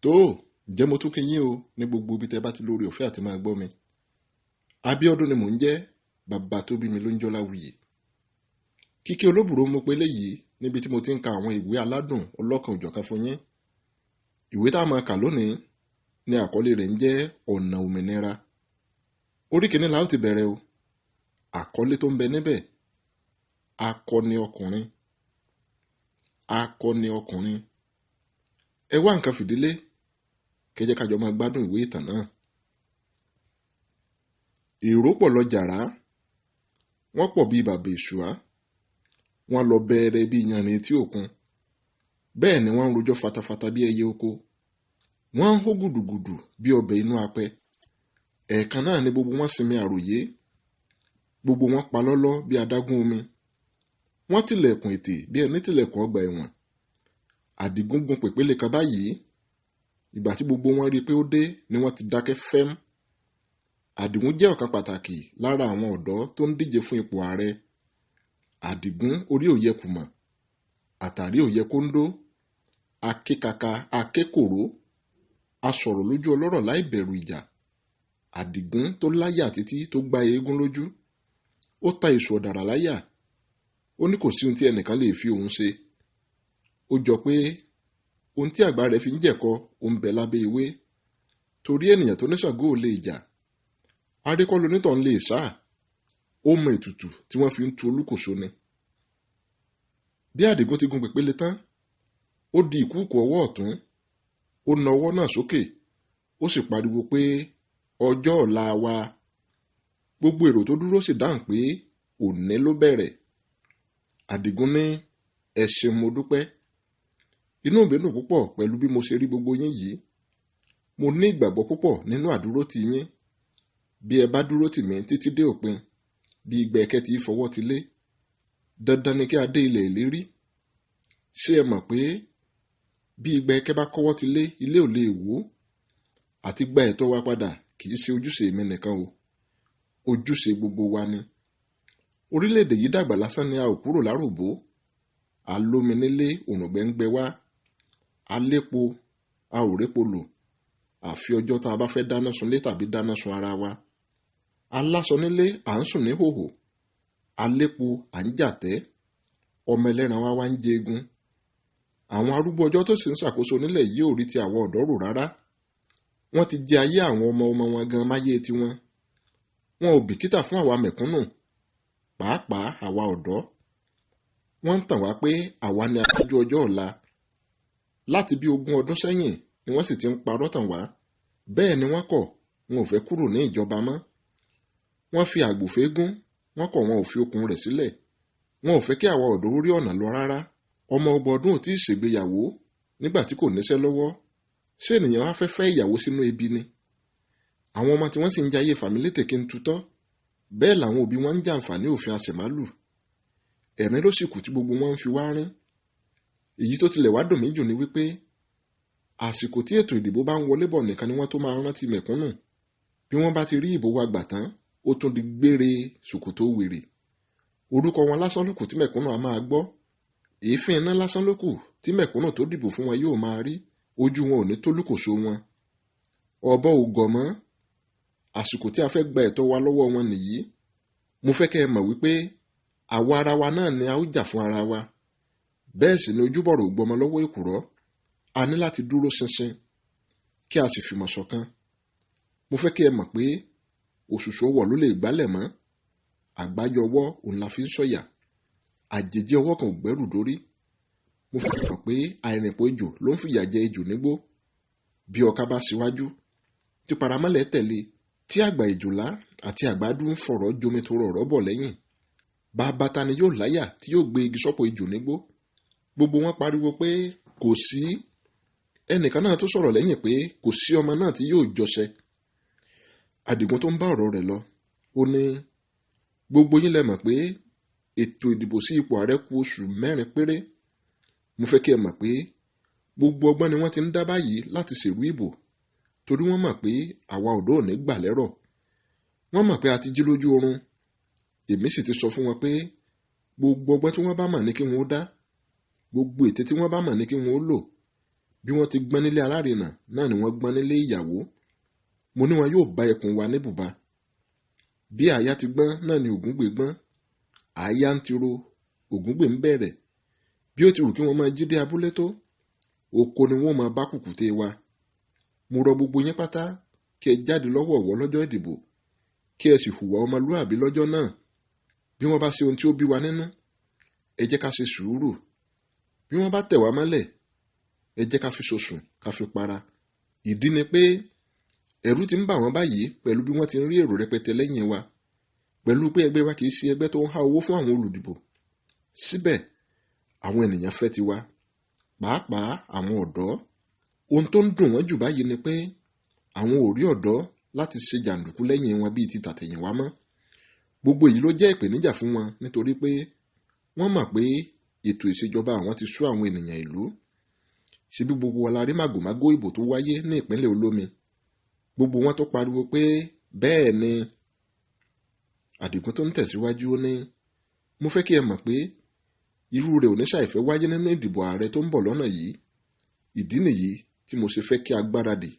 tó ǹjẹ́ mo tún kí yín o ní gbogbo ibi tẹ́ bá ti lórí ọ̀fẹ́ àti máa gbọ́ mi. Abíọ́dún ni mò ń jẹ́, bàbá tó bí mi ló ń jọ́ Láwuyè. Kíkí olóbùrò mo pe léyìí níbi tí mo ti ń ka àwọn ìwé aládùn ọlọ́kan òjọ̀kan fún yín. Ìwé tá a máa kà lónìí ni àkọlé rẹ̀ ń jẹ́ ọ̀nà òmìnira. Orí kìíní la ó ti bẹ̀rẹ̀ o. Àkọlé tó ń bẹ níbẹ̀: Akọni ọkùnrin. Akọni ọkùnrin. Ẹ wá nǹkan fìdílé kẹjẹ kájọ máa gbádùn ìwé ìtàn náà. Èrò pọ̀ lọ jàrá, wọ́n pọ̀ bíi bàbá èṣùá, wọ́n lọ bẹ̀rẹ̀ bíi yanrìn etí òkun. Bẹ́ẹ̀ ni wọ́n ń rojọ́ fatafata bí ẹyẹ oko, wọ́n ń hó gùdùgùdù bí ọbẹ̀ inú apẹ. Ẹ̀ẹ̀kan náà ni gbogbo wọn sinmi àròyé, gbogbo wọn pa lọ́lọ́ bí adágún omi. Wọ́n tilẹ̀kùn ètè bí ẹni tilẹ̀kùn ọgbà ẹ̀wọ̀n. Àdìgún gun pèpéle kan báyìí. Ìgbà tí gbogbo wọn rí i pé ó dé ni wọ́n ti dákẹ́ fẹ́m. Àdìgún jẹ́ ọ̀kan pàtàkì lára àwọn ọ̀dọ́ tó ń díje fún ipò ààrẹ. Àdìgún orí ò yẹ kùmọ̀, àtàrí ò yẹ kóńdó, akékaka akékòró, asọ̀rọ̀ lójú ọlọ́rọ̀ láì bẹ̀rù ìjà. Àdìgún tó láyà títí tó gbá eégún lójú. Ó ta èṣù ọ̀dàrà láyà. Ó ní kò sí ohun tí ẹnìkan lè fi òun ṣe. Ó jọ pé ohun tí àgbà rẹ̀ fi ń jẹ̀kọ ó ń bẹ lábẹ́ ewé. Torí ènìyàn tó ní Ṣàngó ò lè jà, arékọ́ lonítọ̀ ń lè sá. Ó mọ ètùtù tí wọ́n fi ń tu olúkòso ni. Bí Àdìgún ti gun pèpéle tán, ó di ìkúùkù ọwọ́ ọ̀tún, ó na ọwọ́ náà sókè, ó sì pariwo pé ọjọ́ ọ̀la wa. Gbogbo èrò tó dúró sì dáhùn pé òní ló bẹ̀rẹ̀. Àdìgún ní ẹ ṣé mo dúpẹ́. Inú mi dùn púpọ̀ pẹ̀lú bí mo ṣe rí gbogbo yín yìí. Mo ní ìgbàgbọ́ púpọ̀ nínú àdúrótì yín. Bí ẹ bá dúró tì mí títí dé òpin, bí ìgbà ẹ̀kẹ́ ti fọwọ́ ti lé, dandan ni kí a dé ilẹ̀ ìlérí. Ṣé ẹ mọ̀ pé bí ìgbà ẹ̀kẹ́ bá kọ́wọ́ ti lé, ilé ò lè wó? Àti gba ẹ̀tọ́ wa padà kì í ṣe ojúṣe mi nìkan o, ojúṣe gbogbo wa ni. Orílẹ̀-èdè yìí dàgbà lásán ni a ò kúrò láròbó. Alómi nílé òrùngbẹ́ ń gbẹ wá. Alépo a ò répo lò, àfi ọjọ́ tá a bá fẹ́ dáná sunlé tàbí dáná sun ara wa. Aláṣọ nílé à ń sùn ní hòhò. Alépo à ń jàtẹ́. Ọmọ ẹlẹ́ran wá ń jẹ egun. Àwọn arúgbó ọjọ́ tó sì ń ṣàkóso nílẹ̀ yìí ò rí ti àwọn ọ̀dọ́ rò rárá. Wọ́n ti jẹ ayé àwọn ọmọ ọmọ wọn gan máyé tiwọn. Wọn ò bìkítà fún àwa mẹ̀kúnnù, pàápàá àwa ọ̀dọ́. Wọ́n ń tàn wá pé àwa ni aṣáájú ọjọ́ ọ̀la. Láti bí 20 ọdún sẹ́yìn ni wọ́n sì ti ń parọ́ tàn wá. Bẹ́ẹ̀ ni wọ́n kọ̀, wọn ò fẹ́ kúrò ní ìjọba mọ́. Wọ́n fi àgbò fégún, wọ́n kọ̀ wọn ò fi okùn rẹ̀ sílẹ̀. Wọn ò fẹ́ kí àwa ọ̀dọ́ rí ọ̀nà lọ rárá. Ọmọ ọgbọ̀n ọdún ò tí ì ṣègbéyàwó nígbà tí kò níṣẹ́ lọ́wọ́. Ṣé ènìyàn wá fẹ́ ìyàwó sínú ebi ni? Àwọn ọmọ tí wọ́n sì ń jayé fàmílétè kí n tutọ́. Bẹ́ẹ̀ làwọn òbí wọn ń jàǹfààní òfin àṣẹ̀málù. Ẹ̀rín ló sì kù tí gbogbo wọn ń fi wá rín. Èyí tó tilẹ̀ wá dùn mí jù ni wípé àsìkò tí ètò ìdìbò bá ń wọlé bọ̀ nìkan ni wọ́n tó máa rántí mẹ̀kúnnù. Bí wọ́n bá ti rí ìbò wa gbà tán, ó tún di gbére ṣòkòtò wèrè. Orúkọ wọn lásán ló kù tí mẹ̀kúnnù á máa gbọ́. Èéfín iná lásán ló kù tí mẹ̀kúnnù tó dìbò fún wọn yóò máa rí. Ojú wọn ò ní tólúkòso wọn. Ọ̀bọ ò gọ̀ mọ́. Àsìkò tí a fẹ́ gba ẹ̀tọ́ wa lọ́wọ́ wọn nìyí. Mo fẹ́ kẹ́ ẹ mọ̀ wípé àwa ara wa náà ni a ó jà fún ara wa. Bẹ́ẹ̀ sì ni ojúbọ̀rọ̀ ò gbọmọ lọ́wọ́ èkùrọ́. A ní láti dúró ṣinṣin kí a sì fìmọ̀ ṣọ̀kan. Mo fẹ́ kí ẹ mọ̀ pé òṣùṣù ọwọ́ ló lè gbálẹ̀ mọ́. Àgbájọ ọwọ́ òun la fi ń sọ̀yà. Àjèjì ọwọ́ kan ò gbẹ́rù dórí. Mo fẹ́ kí ẹ mọ̀ pé àìrìnpọ̀ ejò ló ń fìyà jẹ ejò nígbó. Bí ọká bá síwájú, tí paramọ́lẹ̀ tẹ̀lé, tí àgbà èjòlá àti àgbàdo ń fọ̀rọ̀ jomitoro ọ̀rọ̀ bọ̀ lẹ́yìn. Bàbá ta ni yóò láyà tí yóò gbé igi sọ́pọ̀ ejò nígbó? Gbogbo wọn pariwo pé kò sí. Ẹnìkan náà tó sọ̀rọ̀ lẹ́yìn pé kò sí ọmọ náà tí yóò jọṣẹ. Àdìgún tó ń bá ọ̀rọ̀ rẹ̀ lọ, ó ní gbogbo yín lẹ mọ̀ pé ètò ìdìbò sí ipò ààrẹ kù oṣù 4 péré. Mo fẹ́ kí ẹ mọ̀ pé gbogbo ọgbọ́n ni wọ́n ti ń dá báyìí láti ṣèrú ìbò, torí wọ́n mọ̀ pé àwa ọ̀dọ́ ò ní gbà lẹ́rọ̀. Wọ́n mọ̀ pé a ti jí lójú oorun. Èmi sì ti sọ fún wọn pé gbogbo ọgbọ́n tí wọ́n bá mọ̀ ní kí wọ́n ó dá, gbogbo ète tí wọ́n bá mọ̀ ní kí wọ́n ó lò. bí wọ́n ti gbọ́n nílé alárinà náà ni wọ́n gbọ́n nílé ìyàwó. Mo ní wọn yóò bá ẹkùn wa níbùba. Bí àyà ti gbọ́n náà ni Ògúngbè gbọ́n. Àyà ń tiro, Ògúngbè ń bẹ̀rẹ̀. Bí ó ti wù kí wọ́n máa jí dé abúlé tó, oko ni wọ́n máa bá kùkùté wa. Mo rọ gbogbo yín pátá kí ẹ jáde lọ́wọ̀ọ̀wọ́ lọ́jọ́ ìdìbò, kí ẹ sì hùwà ọmọlúàbí lọ́jọ́ náà. Bí wọ́n bá ṣe ohun tí ó bí wa nínú, ẹ jẹ́ ká ṣe sùúrù. Bí wọ́n bá tẹ̀ wá mọ́lẹ̀, ẹ jẹ́ ká fi sosùn ká fi para. Ìdí ni pé ẹ̀rù ti ń bà wọ́n báyìí pẹ̀lú bí wọ́n ti ń rí èrò rẹpẹtẹ lẹ́yìn wa, pẹ̀lú pé ẹgbẹ́ wa kìí ṣe ẹgbẹ́ tó ń há owó fún àwọn olùdìbò. Síbẹ̀ àwọn ènìyàn fẹ́ tiwa, pàápàá àwọn ọ̀dọ́. Ohun tó ń dùn wọ́n jù báyìí ni pé àwọn ò rí ọ̀dọ́ láti ṣe jàǹdùkú lẹ́yìn wọn bíi ti tàtẹ̀yìnwá mọ́. Gbogbo èyí ló jẹ́ ìpèníjà fún wọn nítorí pé wọ́n mọ̀ pé ètò ìṣèjọba àwọn ti sú àwọn ènìyàn ìlú. Ṣebí gbogbo wa la rí màgòmágó ìbò tó wáyé ní ìpínlẹ̀ Olómi. Gbogbo wọn tó pariwo pé bẹ́ẹ̀ ni. Àdìgún tó ń tẹ̀síwájú ó ní, mo fẹ́ kí ẹ mọ̀ pé irú rẹ̀ ò ní ṣàìfẹ́ wáyé nínú ìdìbò ààrẹ tó ń bọ̀ lọ́nà yìí. Ìdí nìyí tí mo ṣe fẹ́ kí a gbáradì,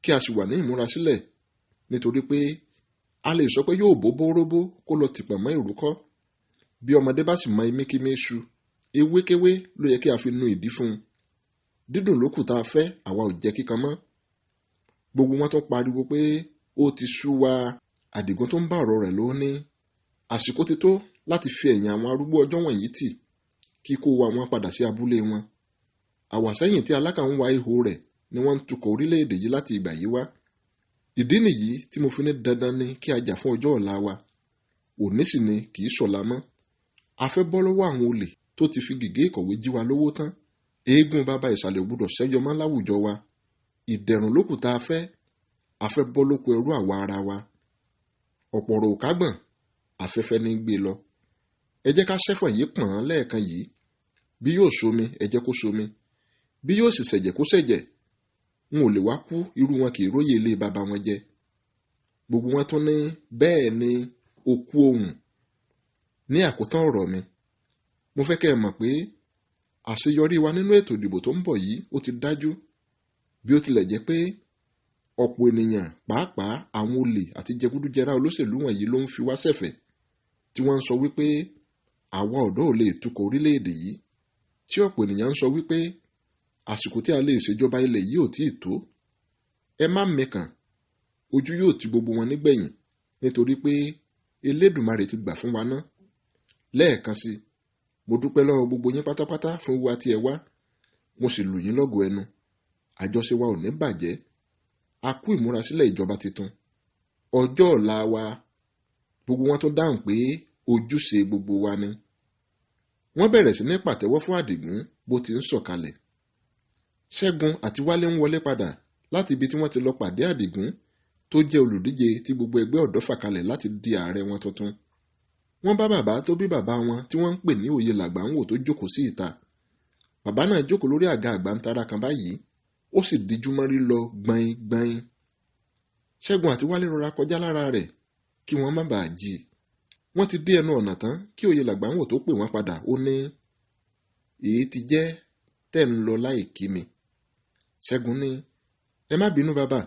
kí a sì wà ní ìmúrasílẹ̀, nítorí pé a lè sọ pé yóò bó bóróbó kó lọ tìpọ̀ mọ́ ìrúkọ́. Bí ọmọdé bá sì mọ imíkímí iṣu, ewékéwé ló yẹ kí a fi nu ìdí fún un. Dídùn ló kù tá a fẹ́, àwa ò jẹ́ kíkan mọ́. Gbogbo wọn tó pariwo pé ó ti sú wa. Àdìgún tó ń bá ọ̀rọ̀ rẹ̀ ló ní, àsìkò ti tó láti fi ẹ̀yìn àwọn arúgbó ọjọ́ wọ̀nyí tì, kí kó wa wọn padà sí abúlé wọn. Àwàsẹ́yìn tí alákà ń wa ihò rẹ̀ ni wọ́n ń tukọ̀ orílẹ̀-èdè yìí láti ìgbà yìí wá. Ìdí nìyí tí mo fi ní dandan ni kí a jà fún ọjọ́ ọ̀la wa. Òní sì ni kì í ṣọ̀la mọ́. A fẹ́ bọ́ lọ́wọ́ àwọn olè tó ti fi gègé ìkọ̀wé jí wa lówó tán. Eégún bàbá ìsàlẹ̀ gbọ́dọ̀ ṣẹ́yọ mọ́ láwùjọ wa. Ìdẹ̀rùn lókù tá a fẹ́. A fẹ́ bọ́ lóko ẹrú àwa ara wa. Ọ̀pọ̀rọ̀ ò kágbọ̀n, afẹ́fẹ́ ní gbé lọ. Ẹ jẹ́ ká ṣẹ́fọ̀ yìí pọ̀n lẹ́ẹ̀kan yìí. Bí yóò somi, ẹ jẹ́ kó somi. Bí yóò sì ṣẹ̀jẹ̀ kó ṣẹ̀jẹ̀. N ò lè wá kú, irú wọn kì í róye ilé bàbá wọn jẹ. Gbogbo wọn tún ní bẹ́ẹ̀ ni okú ohùn. Ní àkótán ọ̀rọ̀ mi, mo fẹ́ kẹ́ ẹ mọ̀ pé àṣeyọrí wa nínú ètò ìdìbò tó ń bọ̀ yìí ó ti dájú. Bí ó tilẹ̀ jẹ́ pé ọ̀pọ̀ ènìyàn, pàápàá àwọn olè àti jẹgúdújẹrá olóṣèlú wọ̀nyí ló ń fi wá ṣẹ̀fẹ̀, tí wọ́n ń sọ wípé àwa ọ̀dọ́ ò lè tukọ̀ orílẹ̀-èdè yìí, tí ọ̀pọ̀ ènìyàn ń sọ wípé àsìkò tí a lè ṣèjọba ilẹ̀ yìí ò tí ì tó. Ẹ má mẹ́kàn, ojú yóò ti gbogbo wọn nígbẹ̀yìn, nítorí pé Elédùmarè ti gbà fún wa ná. Lẹ́ẹ̀kan sí, mo dúpẹ́ lọ́wọ́ gbogbo yín pátápátá fún wíwá tí ẹ wá. Mo sì lù yín lọ́gọ ẹnu. Àjọṣe wa ò ní bàjẹ́. A kú ìmúrasílẹ̀ ìjọba tuntun. Ọjọ́ ọ̀la wa. Gbogbo wọn tó dáhùn pé ojúṣe gbogbo wa ni. Wọ́n bẹ̀rẹ̀ sí ní pàtẹ́wọ́ fún Àdìgún bó ti ń sọ̀kalẹ̀. Ṣẹ́gun àti Wálé ń wọlé padà láti ibi tí wọ́n ti lọ pàdé Àdìgún tó jẹ́ olùdíje tí gbogbo ẹgbẹ́ ọ̀dọ́ fà kalẹ̀ láti di ààrẹ wọn tuntun. Wọ́n bá bàbá tó bí bàbá wọn tí wọ́n ń pè ní Òye Làgbàǹwò tó jókòó sí ìta. Bàbá náà jókòó lórí àga àgbàntara kan báyìí, ó sì díjú mọ́rí lọ gbọ̀n-gbọ̀n. Ṣẹ́gun àti Wálé rọra kọjá lára rẹ̀ kí wọ́n má bàa jí. Wọ́n ti dé ẹnu ọ̀nà tán kí Òye Làgbàǹwò tó pè wọ́n padà. Ó ní, èyí ti jẹ́ tẹ́ ń lọ láì kí mi. Ṣẹ́gun ní, ẹ má bínú bàbá,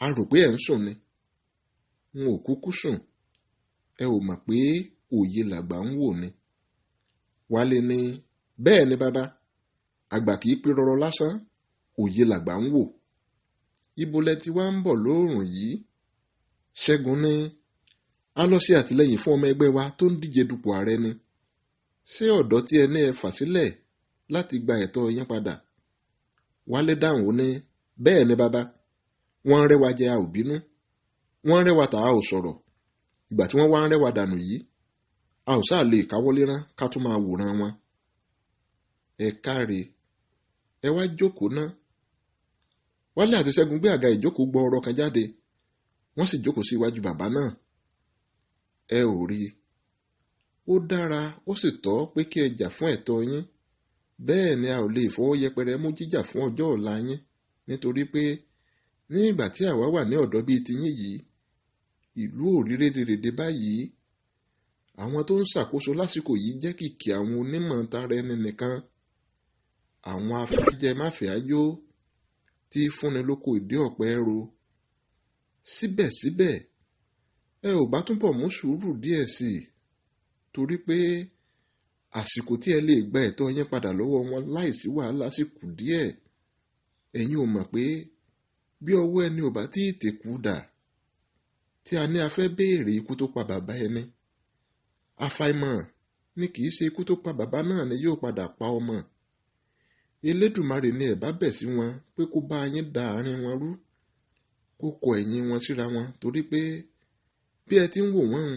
a rò pé ẹ̀ ń sùn ni. N ò kúkú sùn, ẹ ò mọ̀ pé Òye Làgbàǹwò ni. Wálé ní, bẹ́ẹ̀ ni bàbá, àgbà kìí pe rọrọ lásán, Òye Làgbàǹwò. Ibo lẹ ti wá ń bọ̀ lóòrùn yìí? Ṣẹ́gun ní, a lọ sí àtìlẹ́yìn fún ọmọ ẹgbẹ́ wa tó ń díje dupò ààrẹ ni. Ṣé ọ̀dọ́ tí ẹ ní ẹ fà sílẹ̀ láti gba ẹ̀tọ́ yín padà? Wálé dáhùn ó ní, bẹ́ẹ̀ ni bàbá, wọ́n ń rẹ́wa jẹ a ò bínú, wọ́n ń rẹ́wa tà a ò sọ̀rọ̀. Ìgbà tí wọ́n wá ń rẹ́wa dànù yìí, a ò sáà lè káwọ́lé rán ká tún máa wòran wọn. Ẹ káre, ẹ wá jókòó ná. Wálé àti Ṣẹ́gun gbé àga ìjókòó gbọọrọ kan jáde, wọ́n sì jókòó sí iwájú bàbá náà. Ẹ ò rí i, ó dára ó sì tọ́ pé kí ẹ jà fún ẹ̀tọ́ yín. Bẹ́ẹ̀ ni a ò lè fọwọ́ yẹpẹrẹ mú jíjà fún ọjọ́ ọ̀la yín, nítorí pé ní ìgbà tí àwa wà ní ọ̀dọ́ bíi tiyín yìí, ìlú ò rí rédèrèdè báyìí. Àwọn tó ń ṣàkóso lásìkò yìí jẹ́ kìkì àwọn onímọ̀ tara ẹni nìkan. àwọn afẹ́jẹmáfẹ̀áyó tí fúnni lóko ìdí ọ̀pẹ ro. Síbẹ̀síbẹ̀ ẹ ò bá túbọ̀ mú sùúrù díẹ̀ sí i, torí pé àsìkò tí ẹ lè gba ẹ̀tọ́ yín padà lọ́wọ́ wọn láìsí wàhálà sì kù díẹ̀. Ẹ̀yin ò mọ̀ pé bí ọwọ́ ẹni ò bá tí ì tèkú dà, tí a ní a fẹ́ béèrè ikú tó pa bàbá ẹni, àfàìmọ̀ ni kì í ṣe ikú tó pa bàbá náà ni yóò padà pa ọmọ. Elédùmarè ni ẹ bá bẹ̀ sí wọn pé kó bá yín da àárín wọn rú, kó kọ ẹ̀yìn wọn síra wọn, torí pé bí ẹ ti ń wò wọ́n,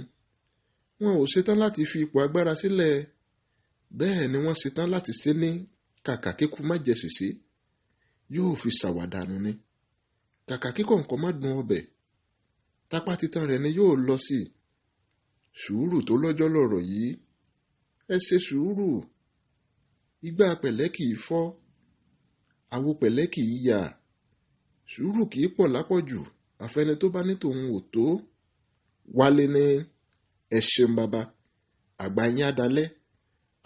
wọn ò ṣetán láti fi ipò agbára sílẹ̀, bẹ́ẹ̀ ni wọ́n ṣetán láti ṣe ní kàkà kíkú má jẹ ṣìṣe, yóò fi ṣàwàdànù ni. Kàkà kíkọ̀ nǹkan má dùn ọbẹ̀, tápá títan rẹ̀ ni yóò lọ sí. Sùúrù tó lọ́jọ́ lọ̀rọ̀ yìí, ẹ ṣe sùúrù. Igbá pẹ̀lẹ́ kì í fọ́, àwo pẹ̀lẹ́ kì í yà. Sùúrù kì í pọ̀ lápọ̀jù, àfẹni tó bá ní tòun ò tó. Wálé ní ẹ ṣeun bàbá, àgbà yín á dalẹ̀.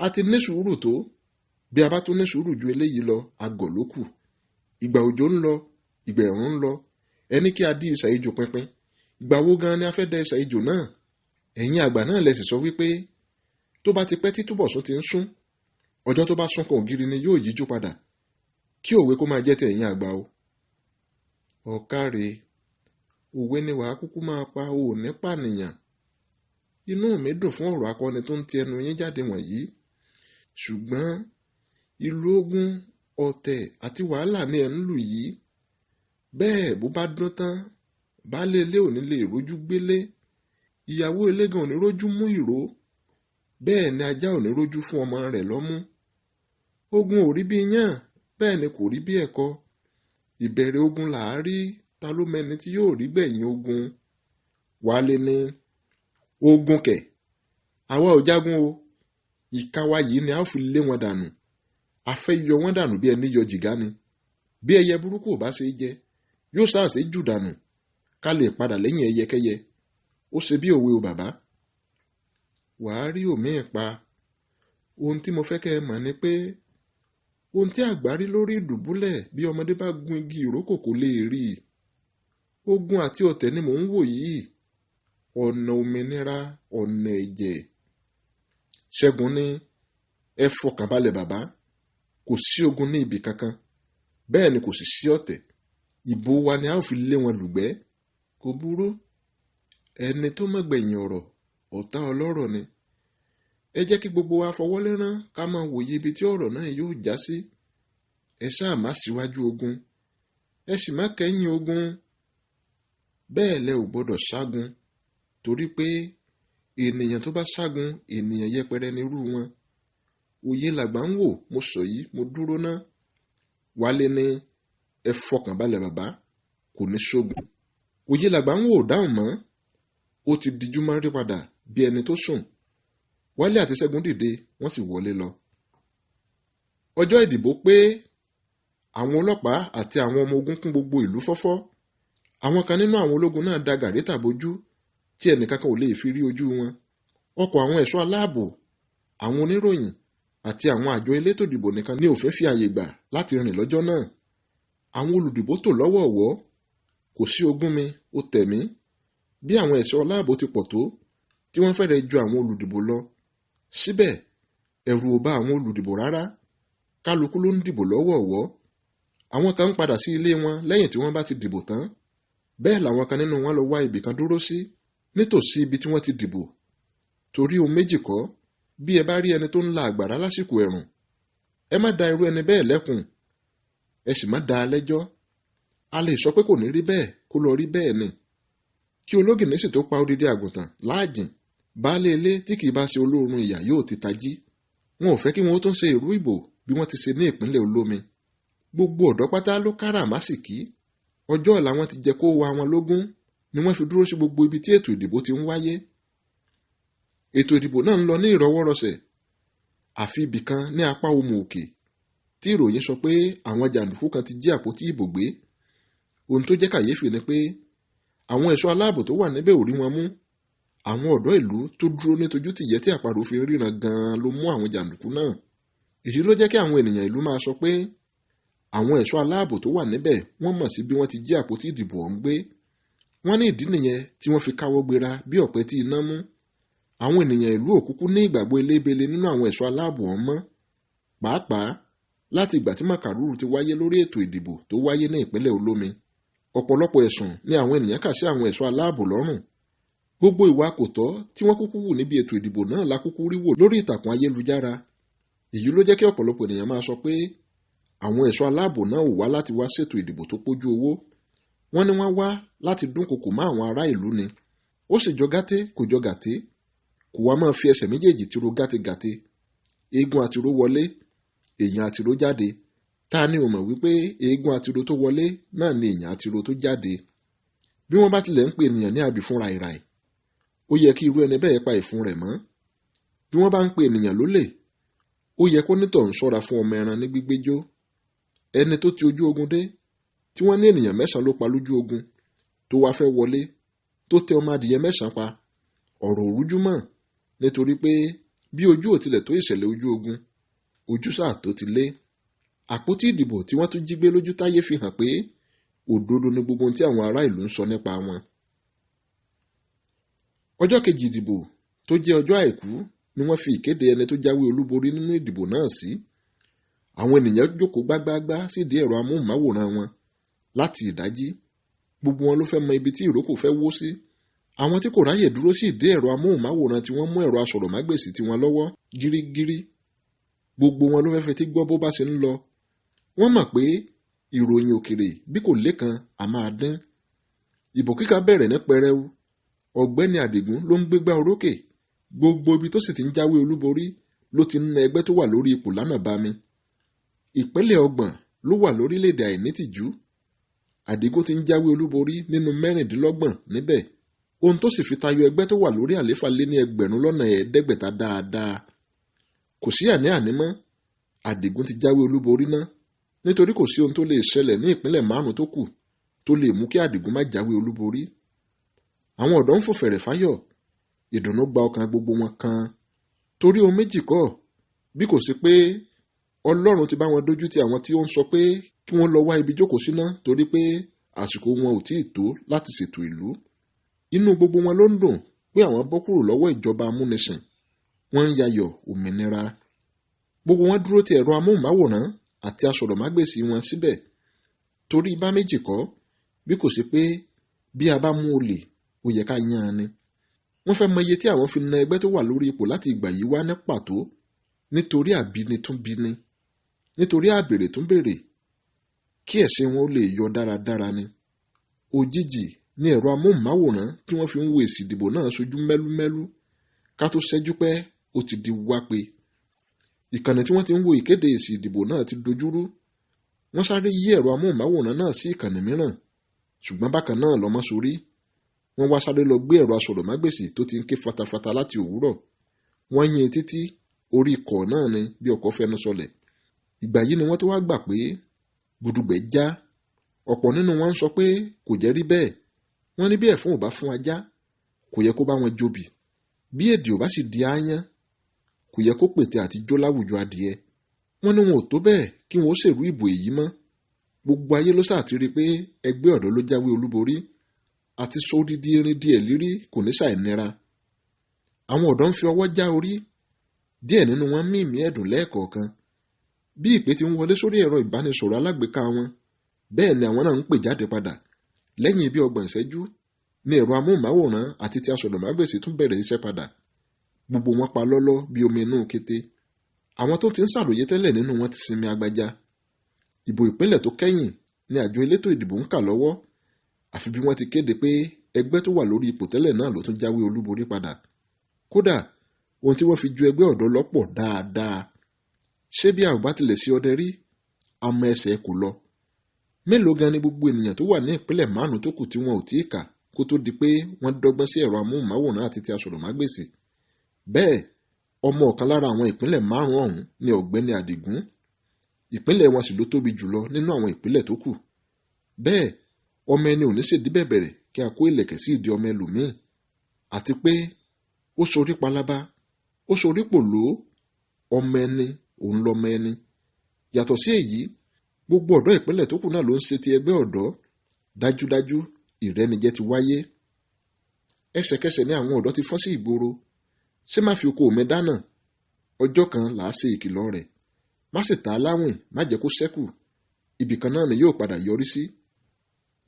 A ti ní sùúrù tó, bí a bá tún ní sùúrù ju eléyìí lọ, àgọ̀ ló kù. Ìgbà òjò ń lọ, ìgbà ẹ̀rùn ń lọ, ẹni kí a dí ìsà ejò pinpin. Ìgbà wo gan ni a fẹ́ dẹ ìsà ejò náà? Ẹ̀yin àgbà náà lẹ sì sọ wípé tó bá ti pẹ́ tí túbọ̀sún ti ń sún, ọjọ́ tó bá sún kan ògiri ni yóò yíjú padà. Kí òwe kó máa jẹ́ ti ẹ̀yin àgbà o. Ọ̀káre, òwe ni wàá kúkú máa pa, ò ní pànìyàn. Inú mi dùn fún ọ̀rọ̀ akọni tó ń ti ẹnu yín jáde wọ̀nyí. Ṣùgbọ́n ìlú ogun, ọ̀tẹ̀ àti wàhálà ni ẹ̀ ń lù yìí. Bẹ́ẹ̀ bó bá dún tán, baálé ilé ò ní lè rójú gbélé, ìyàwó ilé gan ò ní rójú mú ìró, bẹ́ẹ̀ ni ajá ò ní rójú fún ọmọ rẹ̀ lọ́mú. Ogun ò rí bí yán, bẹ́ẹ̀ ni kò rí bí ẹ̀kọ. Ìbẹ̀rẹ̀ ogun là á rí, ta ló mẹni tí yóò rí gbẹ̀yìn ogun. Wálé ní ogun kẹ̀, àwa ò jagun o, ìka wa yìí ni a ó fi lé wọn dànù. A fẹ́ yọ wọ́n dànù bí ẹni yọ jìgá ni. Bí ẹyẹ burúkú ò bá ṣe jẹ, yóò sáàsì jù dànù, ká lè padà lẹ́yìn ẹyẹkẹ́yẹ. Ó ṣe bí òwe o bàbá. Wàá rí òmíì pa. Ohun tí mo fẹ́ kẹ́ ẹ mọ̀ ni pé ohun tí àgbà rí lórí ìdùbúlẹ̀ bí ọmọdé bá gun igi ìrókò kò lè rí. Ogun àti ọ̀tẹ̀ ni mò ń wò yìí. Ọ̀nà òmìnira, ọ̀nà ẹ̀jẹ̀. Ṣẹ́gun ní ẹ fọkàn balẹ̀ bàbá, kò sí ogun ní ibì kankan, bẹ́ẹ̀ ni kò sì sí ọ̀tẹ̀. Ìbò wa ni a ó fi lé wọn lùgbẹ́. Kò burú, ẹni tó mọ̀gbẹ̀yìn ọ̀rọ̀ ọ̀tá ọlọ́rọ̀ ni. Ẹ jẹ́ kí gbogbo wa fọwọ́ lẹ́rán ká máa wòye ibi tí ọ̀rọ̀ náà yóò já sí. Ẹ ṣáà má síwájú ogun, ẹ sì má kẹ́yìn ogun. Bẹ́ẹ̀ lẹ ò gbọ́dọ̀ ṣágun, torí pé ènìyàn tó bá ṣágun, ènìyàn yẹpẹrẹ nírú wọn. Òye làgbà ń wò, mo sọ yìí, mo dúró ná. Wálé ní ẹ fọkàn balẹ̀ bàbá, kò ní ṣógun. Òye làgbà ń wò dáhùn mọ́, ó ti dijú máa rí padà bí ẹni tó sùn. Wálé àti Ṣẹ́gun dìde, wọ́n sì wọlé lọ. Ọjọ́ ìdìbò pé àwọn ọlọ́pàá àti àwọn ọmọ ogun kún gbogbo ìlú fọ́fọ́. Àwọn kan nínú àwọn ológun náà da gàrí tàbójú tí ẹnìkankan ò lè fi rí ojú wọn. Ọkọ̀ àwọn ẹ̀ṣọ́ aláàbò, àwọn oníròyìn àti àwọn àjọ elétò ìdìbò nìkan ni òfin fi àyè gbà láti rìn lọ́jọ́ náà. Àwọn olùdìbò tò lọ́wọ̀ọ̀wọ́, kò sí ogún mi ó tẹ̀mí. Bí àwọn ẹ̀ṣọ́ aláàbò ti pọ̀ tó, tí wọ́n fẹ́rẹ̀ ju àwọn olùdìbò lọ. Síbẹ̀ ẹ̀rù ò bá àwọn olùdìbò rárá. Kálukú ló ń dìbò lọ́wọ̀ọ̀wọ́. Àwọn kan ń padà sí ilé wọn lẹ́yìn tí wọ́n bá ti dìbò tán. Bẹ́ẹ̀ làwọn kan nínú wọn lọ wá ibì kan dúró sí nítòsí ibi tí wọ́n ti dìbò. Torí ohun méjì kọ́, bí ẹ bá rí ẹni tó ń la àgbàrá lásìkò ẹ̀rùn, ẹ má da irú ẹni bẹ́ẹ̀ lẹ́kùn, ẹ sì má da a lẹ́jọ́. A lè sọ pé kò ní rí bẹ́ẹ̀ kó lọ rí bẹ́ẹ̀ ni. Kí ológìnní sì tó pa odidi àgùntàn láàjìn, baálé ilé tí kìí bá ṣe olóorun ìyà yóò ti tají. Wọn ò fẹ́ kí wọn ó tún ṣe ìrú ìbò bí wọ́n ti ṣe ní ìpínlẹ̀ Olómi. Gbogbo ọ̀dọ́ pátá ló káràmásìkí. Ọjọ́ ọ̀la wọn ti jẹ kó wa wọn lógún ni wọ́n fi dúró sí gbogbo ibi tí ètò ìdìbò ti ń wáyé. Ètò ìdìbò náà ń lọ ní ìrọwọ́rọsẹ̀. Àfi ibì kan ní apá Omo Òkè tí ìròyìn sọ pé àwọn jàǹdùkú kan ti jí àpótí ìbò gbé. Ohun tó jẹ́ kàyéfì ni pé àwọn ẹ̀ṣọ́ aláàbò tó wà níbẹ̀ ò rí wọn mú. Àwọn ọ̀dọ́ ìlú tó dúró ní tojú tìyẹ́ tí àparò fi ríran gan-an ló mú àwọn jàǹdùkú náà. èyí ló jẹ́ kí àwọn ènìyàn ìlú máa sọ pé àwọn ẹ̀ṣọ́ aláàbò tó wà níbẹ̀ wọ́n mọ̀ sí bí wọ́n ti jí àpótí ìdìbò ọ̀hún gbé. wọ́n ní ìdí nìyẹn tí wọ́n fi káwọ́ gbéra bí ọ̀pẹ tí iná mú. àwọn ènìyàn ìlú òkúkú ní ìgbàgbọ́ elébele nínú àwọn ẹ̀ṣọ́ aláàbò ọ̀hún mọ́. pàápàá láti ìgbà tí màkàrúrù ti wáyé lórí ètò ìdìbò tó wáyé ní ìpínlẹ̀ Olómi, ọ̀pọ̀lọpọ̀ ẹ̀sùn ni àwọn ènìyàn kà sí àwọn ẹ̀ṣọ́ aláàbò lọ́rùn. gbogbo ìwà kò tọ́ tí wọ́n kúkú wù níbi ètò ìdìbò náà la kúkú rí wò lórí ìtàkùn ayélujára. èyí ló jẹ́ kí ọ̀pọ̀lọpọ̀ ènìyàn máa sọ pé àwọn ẹ̀ṣọ́ aláàbò náà ò wá láti wá ṣètò ìdìbò tó pójú owó. wọ́n ní wọ́n wá láti dúnkokò mọ́ àwọn ará ìlú ni. ó sì jọ gàté kò jọ gàté, kò wá máa fi ẹsẹ̀ méjèèjì tiro gàtegàte. eégún àtiró wọlé, èèyàn àtiró jáde. ta ni ò mọ̀ wípé eégún àtiró tó wọlé náà ni èèyàn àtiró tó jáde. bí wọ́n bá tilẹ̀ ń pè ènìyàn ní àbí fún ràìràì, ó yẹ kí irú ẹni bẹ́ẹ̀ pa ìfun rẹ̀ mọ́. bí wọ́n bá ń pè ènìyàn lólè, ó yẹ kó nítọ̀hún ṣọ́ra fún ọmọ ẹran ní gbígbéjó. ẹni tó ti ojú ogun dé, tí wọ́n ní ènìyàn 9 ló pa lójú ogun, tó wá fẹ́ wọlé, tó tẹ ọmọ adìyẹ 9 pa, ọ̀rọ̀ òrújú mọ́, nítorí pé bí ojú ò tilẹ̀ tó ìṣẹ̀lẹ̀ ojú ogun, ojú sáà tó ti lé. àpótí ìdìbò tí wọ́n tún jí gbé lójú táyé fi hàn pé òdodo ni gbogbo ohun tí àwọn ará ìlú ń sọ nípa wọn. ọjọ́ kejì ìdìbò tó jẹ́ ọjọ́ àìkú ni wọ́n fi ìkéde ẹni tó jáwé olúborí nínú ìdìbò náà sí. àwọn ènìyàn jókòó gbágbáágbá sídìí ẹ̀rọ amóhùnmáwòrán wọn láti ìdájí. gbogbo wọn ló fẹ́ mọ ibi tí ìrókò fẹ́ wó sí. àwọn tí kò ráyè dúró sí ìdí ẹ̀rọ amóhùnmáwòrán tí wọ́n mú ẹ̀rọ asọ̀rọ̀mágbèsì tiwọn lọ́wọ́ gírígírí. gbogbo wọn ló fẹ́ fetí gbọ́ bó bá ṣe ń lọ. wọ́n mọ̀ pé ìròyìn òkèrè bí kò lékan a máa dín. ìbò kíkà bẹ̀rẹ̀ ní pẹrẹu. ọ̀gbẹ́ni Àdìgún ló ń gbégbá orókè. gbogbo ibi tó sì ti ń jáwé olúborí ló ti ń na ẹgbẹ́ tó wà lórí ipò lánàá bá mi. ìpínlẹ̀ 30 ló wà lórílẹ̀‐èdè àìnítìjú. Àdìgún ti ń jáwé olúborí nínú 26 níbẹ̀. ohun tó sì fi tayọ ẹgbẹ́ tó wà lórí àléfà lé ní 500 dáadáa. kò sí àní-àní mọ́, Àdìgún ti jáwé olúborí náà, nítorí kò sí ohun tó lè ṣẹlẹ̀ ní ìpínlẹ̀ 5 tó kù tó lè mú kí Àdìgún má jáwé olúborí. àwọn ọ̀dọ́ ń fò fẹ̀rẹ̀ fáyọ̀, ìdùnnú gba ọkàn gbogbo wọn kan. torí ohun méjì kọ́, bí kò sí pé Ọlọ́run ti bá wọn dójú ti àwọn tí ó ń sọ pé kí wọ́n lọ wá ibi jókòó síná torí pé àsìkò wọn ò tíì tó láti ṣètò ìlú. inú gbogbo wọn ló ń dùn pé àwọn bọ́ kúrò lọ́wọ́ ìjọba amúnisìn. wọ́n ń yayọ̀ òmìnira. gbogbo wọn dúró ti ẹ̀rọ amóhùnmáwòrán àti asọ̀rọ̀mágbèsì wọn síbẹ̀. torí bá méjì kọ́, bí kò sí pé bí a bá mú olè ó yẹ ká yan an ni. wọ́n fẹ́ mọ iye tí àwọn fi na ẹgbẹ́ tó wà lórí ipò láti ìgbà yìí wá ní pàtó, nítorí àbíni tún bíni, nítorí àbèrè tún bèrè, kí ẹ̀sìn wọn ó lè yọ dáradára ni. òjijì ní ẹ̀rọ amóhùnmáwòrán tí wọ́n fi ń wo èsì ìdìbò náà ṣojú mẹ́lúmẹ́lú. ká tó ṣẹ́jú pẹ́ ó ti di wápé. ìkànnì tí wọ́n ti ń wo ìkéde èsì ìdìbò náà ti dojúrú. wọ́n sáré yí ẹ̀rọ amóhùnmáwòrán náà sí ìkànnì mìíràn, ṣùgbọ́n bákan náà lọ́mọ sórí. wọ́n wá sáré lọ gbé ẹ̀rọ asọ̀rọ̀mágbèsì tó ti ń ké fatafata láti òwúrọ̀. wọ́n yìn títí orí ikọ̀ náà ni bí ọkọ̀ fẹnu sọlẹ̀. ìgbà yìí ni wọ́n tó wá gbà pé gudugbẹ̀ já. ọ̀pọ̀ nínú wọn ń sọ pé kò jẹ́ rí bẹ́ẹ̀. wọ́n ní bí ẹ̀fún ò bá fún ajá, kò yẹ kó bá wọn jobi. bí èdè ò bá sì di aáyán, kò yẹ kó pètè àti jó láwùjọ adìẹ. wọ́n ní wọn ò tó bẹ́ẹ̀ kí wọn ó ṣèrú ìbò èyí mọ́. gbogbo ayé ló sáà ti rí pé ẹgbẹ́ ọ̀dọ́ ló jáwé olúborí. àti sódìdí irin díẹ̀ lírí kò ní ṣàìnira. àwọn ọ̀dọ́ ń fi ọwọ́ já orí. díẹ̀ nínú wọn mímí ẹ̀dùn lẹ́ẹ̀kọ̀ọ̀kan. bí ìpè ti ń wọlé sórí ẹ̀rọ ìbánisọ̀rọ̀ alágbèéká wọn, bẹ́ẹ̀ ni àwọn náà ń pè jáde padà. lẹ́yìn bí 30 ìṣẹ́jú ni ẹ̀rọ amóhùnmáwòrán àti ti asọ̀rọ̀mágbèsì tún bẹ̀rẹ̀ iṣẹ́ padà. gbogbo wọn pa lọ́lọ́ bí omi inú kété. àwọn tó ti ń ṣàròyé tẹ́lẹ̀ nínú wọn ti sinmi agbaja. ìbò ìpínlẹ̀ tó kẹ́yìn ni àjọ elétò ìdìbò ń kà lọ́wọ́. àfi bí wọ́n ti kéde pé ẹgbẹ́ tó wà lórí ipò tẹ́lẹ̀ náà ló tún jáwé olúborí padà. kódà ohun tí wọ́n fi ju ẹgbẹ́ ọ̀dọ́ lọ́pọ̀ dáadáa. ṣé bí a ò bá tilẹ̀ sí ọdẹ rí, àmọ́ ẹsẹ̀ kò lọ. mélòó gan ni gbogbo ènìyàn tó wà ní ìpínlẹ̀ 5 tó kù tí wọn ò tíì kà kó tó di pé wọ́n dọ́gbọ́n sí ẹ̀rọ amóhùnmáwòrán àti ti asọ̀rọ̀mágbèsì. bẹ́ẹ̀ ọmọ ọ̀kan lára àwọn ìpínlẹ̀ 5 ọ̀hún ni ọ̀gbẹ́ni Àdìgún. ìpínlẹ̀ wọn sì ló tóbi jùlọ nínú àwọn ìpínlẹ̀ tó kù. bẹ́ẹ̀ ọmọ ẹni ò ní ṣèdí bẹ̀bẹ̀rẹ̀ kí a kó ìlẹ̀kẹ̀ sí ìdí ọmọ ẹlòmíì. àti pé ó sorí palaba, ó sorí pòló, ọmọ ẹni òun lọmọ ẹni. Yàtọ̀ sí èyí, gbogbo ọ̀dọ́ ìpínlẹ̀ tó kù náà ló ń ṣe ti ẹgbẹ́ ọ̀dọ́. Dájúdájú ìrẹ́nijẹ ti wáyé. Ẹsẹ̀kẹsẹ̀ ni àwọn ọ̀dọ́ ti fọ́n sí ìgboro. Ṣé má fi oko mi dáná? Ọjọ́ kan là á ṣe ìkìlọ̀ rẹ̀. Má sì ta láwìn, má jẹ́ kó ṣẹ́kù. Ibìkan náà ni yóò padà yọrí sí.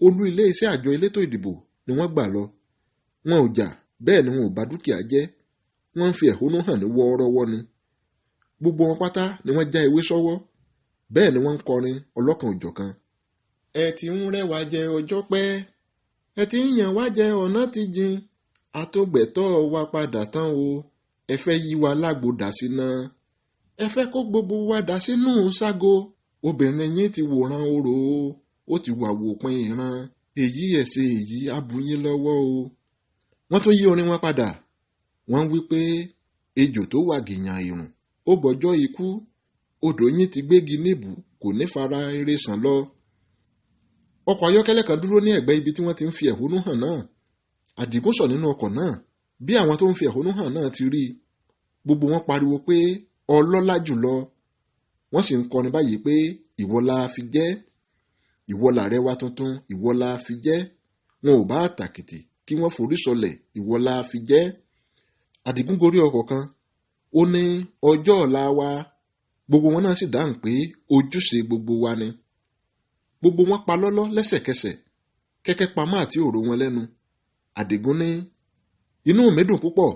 Olú ilé iṣẹ́ àjọ elétò ìdìbò ni wọ́n gbà lọ. Wọn ò jà, bẹ́ẹ̀ ni wọn ò bà dúkìá jẹ́. Wọ́n ń fi ẹ̀hónú hàn ní wọ́ọ́rọ́wọ́ ni. Gbogbo wọn pátá ni wọ́n já ewé sọ́wọ́. Bẹ́ẹ̀ ni wọ́n ń kọrin ọlọ́kan òjọ̀kan. Ẹ ti ń rẹ́wà jẹ ọjọ́ pẹ́. Ẹ ti ń yàn wá jẹ ọ̀nà ti jìn. Àtògbẹ̀tọ́ wa padà tán o. Ẹ fẹ́ yí wa lágbo dà síná. Ẹ fẹ́ kó gbogbo wa dà sínú ságo. Obìnrin yín ti wòran orò o. Ó ti wà wòpin ìran. Èyí ẹ̀sẹ̀ èyí á bù yín lọ́wọ́ o. Wọ́n tún yí orin wọn padà. Wọ́n wí pé ejò tó wà gìyàn ìrùn ó bọ́jọ́ ikú. Odò yín ti gbégi níbù kò ní fara eré sàn lọ. Ọkọ̀ ayọ́kẹ́lẹ́ kan dúró ní ẹ̀gbẹ́ ibi tí wọ́n ti ń fi ẹ̀hónú hàn náà. Àdìgún sọ̀ nínú ọkọ̀ náà. Bí àwọn tó ń fi ẹ̀hónú hàn náà ti rí i, gbogbo wọn pariwo pé ọlọ́lá jùlọ. Wọ́n sì ń kọrin báyìí pé ìwọ la fi jẹ́. Ìwọ làrẹ wa tuntun, ìwọ la fi jẹ́. Wọn ò bá tàkìtì kí wọ́n forí sọlẹ̀, ìwọ la fi jẹ́. Àdìgún gorí ọkọ̀ kan. Ó ní ọjọ́ ọ̀la wa. Gbogbo wọn náà sì dáhùn pé ojúṣe gbogbo wa ni. Gbogbo wọn pa lọ́lọ́ lẹ́sẹ̀kẹsẹ̀. Kẹ́kẹ́ pamọ́ àti òró wọn lẹ́nu. Àdìgún ní inú mi dùn púpọ̀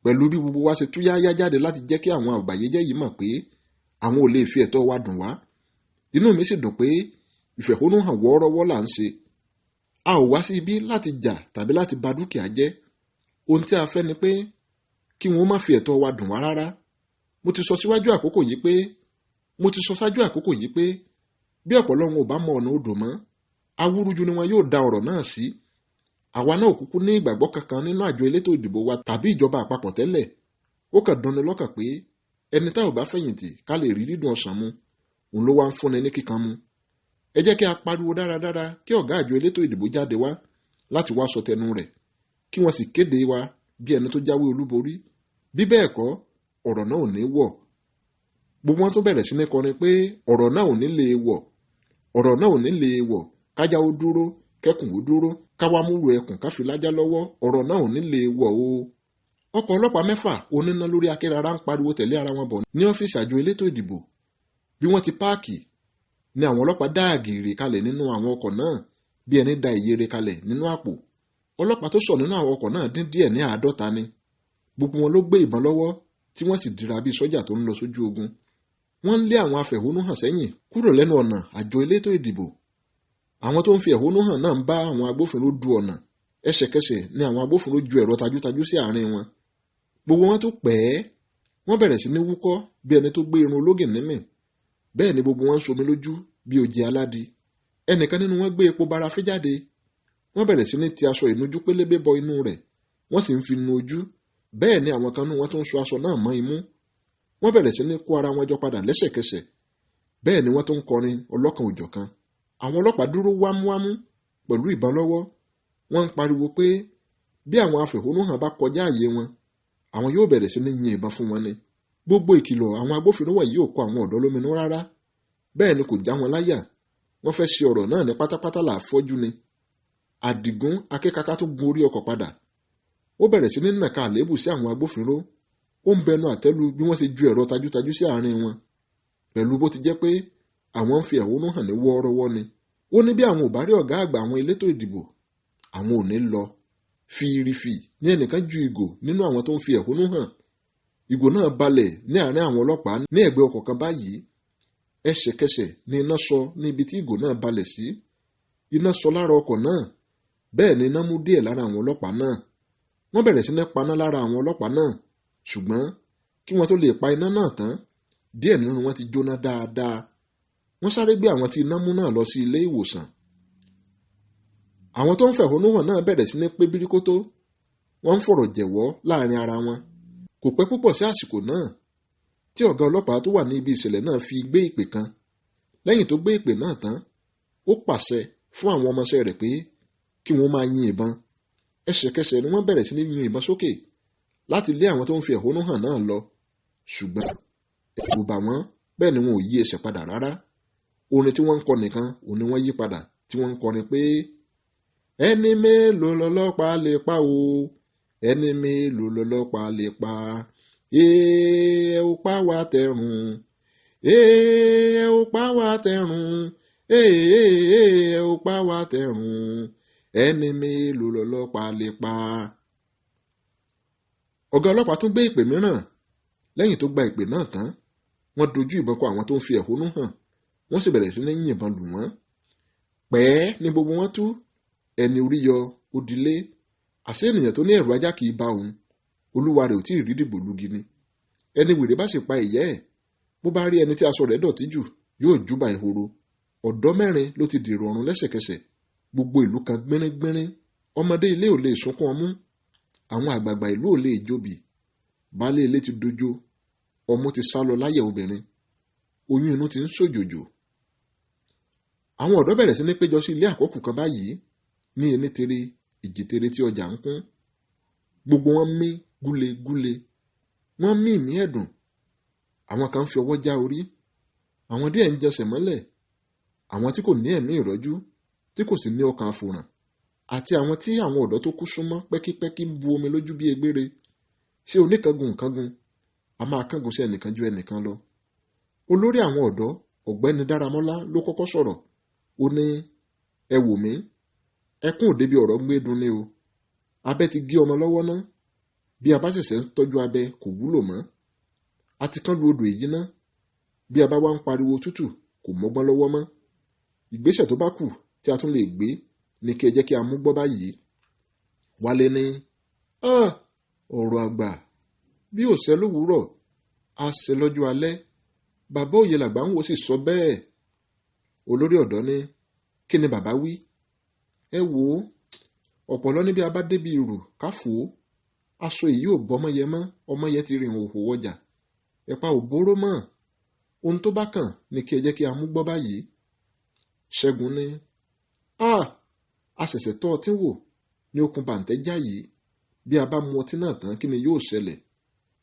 pẹ̀lú bí gbogbo wa ṣe túyáyá jáde láti jẹ́ kí àwọn àgbàyéjẹ́ yìí mọ̀ pé àwọn ò lè fi ẹ̀tọ́ wa dùn wá. Inú mi sì dùn pé ìfẹ̀hónúhàn wọ́ọ́rọ́wọ́ là ń ṣe. A ò wá sí ibí láti jà tàbí láti ba dúkìá jẹ́. Ohun tí a fẹ́ ni pé kí wọn má fi ẹ̀tọ́ wa dùn wá rárá. Mo ti sọ ṣáájú àkókò yìí pé bí ọ̀pọ̀lọ́ wọn ò bá mọ ọ̀nà odò mọ́, awúrúju ni wọn yóò da ọ̀rọ̀ náà sí. Àwa náà ò kúkú ní ìgbàgbọ́ kankan nínú àjọ elétò ìdìbò wa tàbí ìjọba àpapọ̀ tẹ́lẹ̀. Ó kàn dùnni lọ́kàn pé ẹni tá ò bá fẹ̀yìntì ká lè rí dídùn ọsàn mu, òun ló wá ń fúnni ní kíkan mu. Ẹ jẹ́ kí a pariwo dáradára kí ọ̀gá àjọ elétò ìdìbò jáde wá láti wá sọ tẹnu rẹ̀, kí wọ́n sì kéde wa bí ẹni tó jáwé olúborí. Bí bẹ́ẹ̀ kọ́, ọ̀rọ̀ náà ò ní wọ̀. Gbogbo wọn tó bẹ̀rẹ̀ sí ní kọrin pé ọ̀rọ̀ náà ò ní lè wọ̀. Ọ̀rọ̀ náà ò ní lè wọ̀. Kájá ó dúró, kẹ́kùn ó dúró, káwá múrò ẹkùn ká fi lájá lọ́wọ́. Ọ̀rọ̀ náà ò ní lè wọ̀ o. Ọkọ̀ ọlọ́pàá 6 oníná lórí akérara ń pariwo tẹ̀lé ara wọn bọ̀ ní ọ́fíìsì àjọ elétò ìdìbò. Bí wọ́n ti páàkì ni àwọn ọlọ́pàá dá àgìrì kalẹ̀ nínú àwọn ọkọ̀ náà bí ẹni da ìyèrè kalẹ̀ nínú àpò. Ọlọ́pàá tó sọ̀ nínú àwọn ọkọ̀ náà dín díẹ̀ ní 50 ni. Gbogbo wọn ló gbé ìbọn lọ́wọ́ tí wọ́n sì dira bí sọ́jà tó ń lọ sójú ogun. Wọ́n ń lé àwọn afẹ̀hónúhàn sẹ́yìn kúrò lẹ́nu ọ̀nà àjọ elétò ìdìbò. Àwọn tó ń fi ẹ̀hónú hàn náà ń bá àwọn agbófinró du ọ̀nà. Ẹsẹ̀kẹsẹ̀ ni àwọn agbófinró ju ẹ̀rọ tajútajú sí àárín wọn. Gbogbo wọn tó pẹ́. Wọ́n bẹ̀rẹ̀ sí ní wúkọ́ bí ẹni tó gbé irun ológin nímì. Bẹ́ẹ̀ ni gbogbo wọn somi lójú bí òjì aládi. Ẹnìkan nínú wọn gbé epo barafé jáde. Wọ́n bẹ̀rẹ̀ sí ní ti aṣọ ìnujú pélébé bọ inú rẹ̀. Wọ́n sì ń fi nu ojú. Bẹ́ẹ̀ ni àwọn kan nínú wọn tó ń so aṣọ náà mọ́ imú. Wọ́n bẹ̀rẹ̀ sí ní kó ara wọn jọ padà lẹ́sẹ̀kẹsẹ̀. Bẹ́ẹ̀ ni wọ́n tó ń kọrin ọlọ́kan òjọ̀kan. Àwọn ọlọ́pàá dúró wámúwámú pẹ̀lú ìbọn lọ́wọ́. Wọ́n ń pariwo pé bí àwọn afẹ̀hónúhàn bá kọjá àyè wọn, àwọn yóò bẹ̀rẹ̀ sí ní yin ìbọn fún wọn ni. Gbogbo ìkìlọ̀ àwọn agbófinró wọ̀nyí ò kọ àwọn ọ̀dọ́ lóminú rárá. Bẹ́ẹ̀ ni kò já wọn láyà. Wọ́n fẹ́ ṣe ọ̀rọ̀ náà ní pátápátá là fọ́jú ni. Àdìgún akékaka tó gun orí ọkọ̀ padà. Ó bẹ̀rẹ̀ sí ní nàka àléébù sí àwọn agbófinró. Ó ń bẹnu àtẹ́lu bí wọ́n ṣe ju ẹ̀rọ tajútajú sí àárín wọn. Pẹ̀lú bó ti jẹ́ pé àwọn ń fi ẹ̀hónú hàn ní wọ́ọ́rọ́wọ́ ni. Ó ní bí àwọn ò bá rí ọ̀gá àgbà àwọn elétò ìdìbò, àwọn ò ní lọ. Fìrìfì ní ẹnìkan ju ìgò nínú àwọn tó ń fi ẹ̀hónú hàn. Ìgò náà balẹ̀ ní àárín àwọn ọlọ́pàá ní ẹ̀gbẹ́ ọkọ̀ kan báyìí. Ẹsẹ̀kẹsẹ̀ ni iná sọ ní ibi tí ìgò náà balẹ̀ sí. Iná sọ lára ọkọ̀ náà. Bẹ́ẹ̀ ni iná mú díẹ̀ lára àwọn ọlọ́pàá náà. Wọ́n bẹ̀rẹ̀ sí ní paná lára àwọn ọlọ́pàá náà. Ṣùgbọ́n kí wọ́n tó lè pa iná náà tán, díẹ̀ nínú wọn ti jóná dáadáa. Wọ́n sáré gbé àwọn tí iná mú náà lọ sí ilé ìwòsàn. Àwọn tó ń fẹ̀hónú hàn náà bẹ̀rẹ̀ sí ní pé bíríkótó. Wọ́n ń fọ̀rọ̀ jẹ̀wọ́ láàrin ara wọn. Kò pẹ́ púpọ̀ sí àsìkò náà tí ọ̀gá ọlọ́pàá tó wà ní ibi ìṣẹ̀lẹ̀ náà fi gbé ìpè kan. Lẹ́yìn tó gbé ìpè náà tán, ó pàṣẹ fún àwọn ọmọọṣẹ́ rẹ̀ pé kí wọ́n máa yin ìbọn. Ẹsẹ̀kẹsẹ̀ ni wọ́n bẹ̀rẹ̀ sí ní yin ìbọn sókè láti lé àwọn tó ń fi ẹ̀hónú hàn náà lọ. Ṣùgbọ́n ẹ̀rù bà wọ́n, bẹ́ẹ̀ ni wọn ò yí ẹsẹ̀ padà rárá. Orin tí wọ́n ń kọ nìkan òun ni wọ́n yí padà, tí wọ́n ń kọrin pé ẹni mélòó lọ́lọ́pàá lè pa o, ẹni mélòó lọ́lọ́pàá lè pa, ẹ ò pa wá tẹ̀rùn, ẹ ò pa wá tẹ̀rùn, ẹ ò pa wá tẹ̀rùn, ẹni mélòó lọ́lọ́pàá lè pa. Ọ̀gá ọlọ́pàá tún gbé ìpè mìíràn. Lẹ́yìn tó gba ìpè náà tán, wọ́n dojú ìbọn kọ àwọn tó ń fi ẹ̀hónú hàn, wọ́n sì bẹ̀rẹ̀ sí ní yìnbọn lù wọ́n. Pẹ́ẹ́ ni gbogbo wọn tú. Ẹni orí yọ òdìlé. Àṣé ènìyàn tó ní ẹ̀rù ajá kì í bá òun, olúwa rẹ̀ ò tí ì rí dìbò lugi ni. Ẹni wèrè bá sì pa ìyá ẹ̀, bó bá rí ẹni tí aṣọ rẹ̀ dọ̀tí jù yóò júbà ìhoro. Ọ̀dọ́ 4 ló ti dèrò ọ̀run lẹ́sẹ̀kẹsẹ̀. Gbogbo ìlú kan gbẹ́rẹ́gbẹ́rẹ́. Ọmọdé ilé ò lè sunkún ọmú, àwọn àgbààgbà ìlú ò lè jóbi. Baálé ilé ti dojo, ọmú ti sá lọ láyẹ̀ obìnrin, oyún inú ti ń ṣòjòjò. Àwọn ọ̀dọ́ bẹ̀rẹ̀ sí ní péjọ sí ilé àkọ́kù kan báyìí, ní ẹni tere ìjìtere tí ọjà ń kún. Gbogbo wọn mí gúlegúle, wọ́n mí ìmí ẹ̀dùn. Àwọn kan fi ọwọ́ já orí, àwọn díẹ̀ ń jẹsẹ̀ mọ́lẹ̀, àwọn tí kò ní ẹ̀mí ìrọ́jú, tí kò sì ní ọkàn àfòràn, àti àwọn tí àwọn ọ̀dọ́ tó kú súnmọ́ pẹ́kípẹ́kí ń bu omi lójú bí egbére. Ṣé oníkangun nkangun a máa kángun sí ẹnìkan ju ẹnìkan lọ? Olórí àwọn ọ̀dọ́, ọ̀gbẹ́ni Dáramọ́lá, ló kọ́kọ́ sọ̀rọ̀. Ó ní, ẹ wò mí, ẹkún òde bí ọ̀rọ̀ gbé dun ni o. Abẹ́ ti gé ọmọ lọ́wọ́ ná, bí a bá ṣẹ̀ṣẹ̀ ń tọ́jú abẹ kò wúlò mọ́. A ti kán lu odò èyí ná, bí a bá wá ń pariwo tútù kò mọ́gbọ́n lọ́wọ́ mọ́. Ìgbésẹ̀ tó bá kù tí a tún lè gbé ni kí ẹ jẹ́ kí a mú gbọ́ báyìí. Wálé ní, ọ̀rọ̀ àgbà bí ò ṣẹ lówùúrọ̀ a ṣẹ lọ́jọ́ alẹ́, bàbá òye làgbà ń wò sì sọ bẹ́ẹ̀. Olórí ọ̀dọ́ ní, kí ni bàbá wí? Ẹ wò ó, ọ̀pọ̀lọ́ níbi a bá débi ìrù káfò ó, aṣọ èyí ò bọ́mọyẹ mọ́, ọmọyẹ ti rìn òhò ọjà, ẹ̀pà ò bóró mọ́. Ohun tó bá kàn ni kí ẹ jẹ́ kí a mú gbọ́ báyìí. Ṣẹ́gun ní, a ṣẹ̀ṣẹ̀ tọ́ ọtí wò ní okùn bàǹtẹ́ já yìí. Bí a bá mu ọtí náà tán kí ni yóò ṣẹlẹ̀?